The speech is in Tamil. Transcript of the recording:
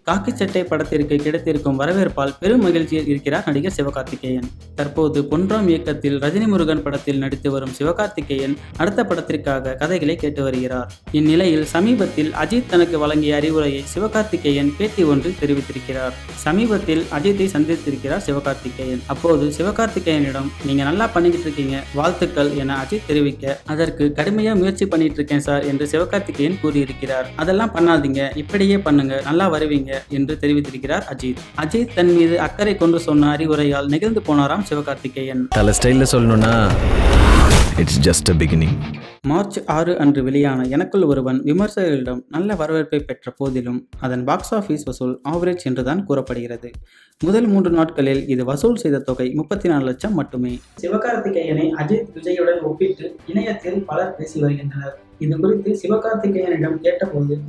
காக்கி சட்டை படத்திற்கு கிடைத்திருக்கும் வரவேற்பால் பெரும் மகிழ்ச்சியில் இருக்கிறார் நடிகர் சிவகார்த்திகேயன். தற்போது பொன்ராம் இயக்கத்தில் ரஜினி முருகன் படத்தில் நடித்து வரும் சிவகார்த்திகேயன் அடுத்த படத்திற்காக கதைகளை கேட்டு வருகிறார். இந்நிலையில் சமீபத்தில் அஜித் தனக்கு வழங்கிய அறிவுரையை சிவகார்த்திகேயன் பேட்டி ஒன்றில் தெரிவித்திருக்கிறார். சமீபத்தில் அஜித்தை சந்தித்திருக்கிறார் சிவகார்த்திகேயன். அப்போது சிவகார்த்திகேயனிடம் நீங்க நல்லா பண்ணிக்கிட்டு இருக்கீங்க, வாழ்த்துக்கள் என அஜித் தெரிவிக்க, அதற்கு கடுமையா முயற்சி பண்ணிட்டு இருக்கேன் சார் என்று சிவகார்த்திகேயன் கூறியிருக்கிறார். அதெல்லாம் பண்ணாதீங்க, இப்படியே பண்ணுங்க, நல்லா வருவீங்க என்று தெரிவித்திருக்கிறார் அஜித். அஜித் தன் மீது அக்கறை கொண்டு சொன்ன அறிவுரையால் நெகிழ்ந்து போனாராம் சிவகார்த்திகேயன். தல ஸ்டைல்ல சொல்லணும்னா it's just a beginning. March 6 அன்று வெளியான எனக்குள் ஒருவன் விமர்சகர்களிடம் நல்ல வரவேற்பை பெற்ற போதிலும் அதன் பாக்ஸ் ஆபீஸ் வசூல் ஆவரேஜ் என்றுதான் கூறப்படுகிறது. முதல் 3 நாட்களில் இது வசூல் செய்த தொகை 34 லட்சம் மட்டுமே. சிவகார்த்திகேயனை அஜித் விஜயுடன் ஒப்பிட்டு இணையத்தில் பலர் பேசி வருகின்றனர். இது குறித்து சிவகார்த்திகேயனிடம் கேட்டபோது